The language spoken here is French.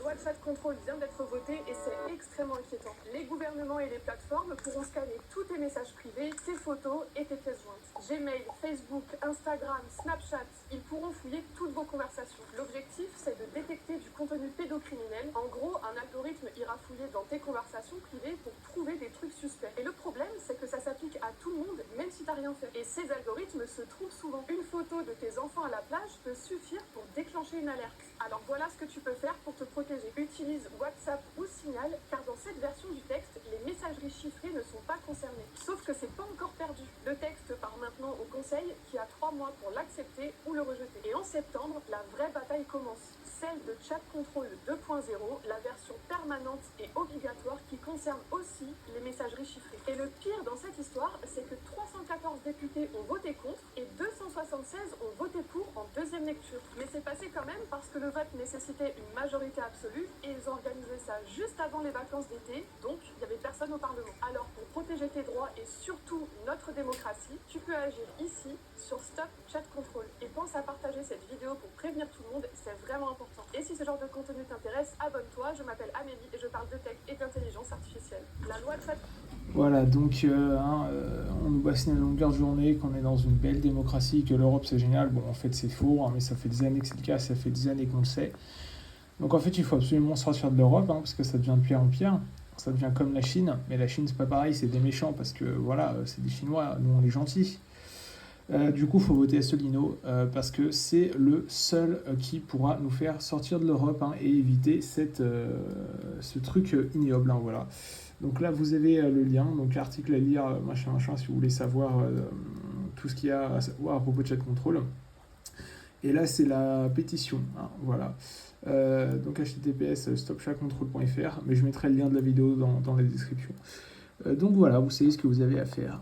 loi de chat contrôle vient d'être votée et c'est extrêmement inquiétant. Les gouvernements et les plateformes pourront scanner tous tes messages privés, tes photos et tes pièces jointes. Gmail, Facebook, Instagram, Snapchat, ils pourront fouiller toutes vos conversations. L'objectif, c'est de détecter du contenu pédocriminel. En gros, un algorithme ira fouiller dans tes conversations privées pour trouver des trucs suspects. Et le problème, c'est que ça s'applique à tout le monde, même si t'as rien fait. Et ces algorithmes se trompent souvent. Une photo de tes enfants à la plage peut suffire pour déclencher une alerte. Alors voilà ce que tu peux faire pour te protéger. Utilise WhatsApp ou Signal, car dans cette version du texte, les messageries chiffrées ne sont pas concernées. Sauf que c'est pas encore perdu. Le texte part maintenant au conseil qui a 3 mois pour l'accepter ou le rejeter. Et en septembre, la vraie bataille commence. Celle de Chat Control 2.0, la version permanente et obligatoire qui concerne aussi les messageries chiffrées. Et le pire dans cette histoire, c'est que 314 députés ont voté contre et 276 ont voté pour en deuxième lecture. Mais c'est passé quand même parce que le vote nécessitait une majorité absolue et ils ont organisé ça juste avant les vacances d'été, donc il n'y avait personne au Parlement. Alors pour protéger tes droits et surtout notre démocratie, tu peux agir ici sur Stop Chat Control. Et pense à partager cette vidéo pour prévenir tout le monde, c'est vraiment important. Et si ce genre de contenu t'intéresse, abonne-toi, je m'appelle Amélie et je parle de tech et d'intelligence artificielle. La loi de chat... Voilà, donc on nous bassine à longueur de journée qu'on est dans une belle démocratie, que l'Europe c'est génial. Bon, en fait c'est faux, mais ça fait des années que c'est le cas, ça fait des années qu'on le sait. Donc en fait il faut absolument sortir de l'Europe, parce que ça devient de pire en pire. Ça devient comme la Chine, mais la Chine c'est pas pareil, c'est des méchants parce que voilà, c'est des Chinois, nous on est gentils. Du coup, il faut voter Asselineau parce que c'est le seul qui pourra nous faire sortir de l'Europe et éviter ce truc ignoble. Voilà. Donc là, vous avez le lien, donc l'article à lire, machin, si vous voulez savoir tout ce qu'il y a à savoir à propos de Chat Control. Et là, c'est la pétition. Voilà. Donc https stopchatcontrol.fr, mais je mettrai le lien de la vidéo dans la description. Donc voilà, vous savez ce que vous avez à faire.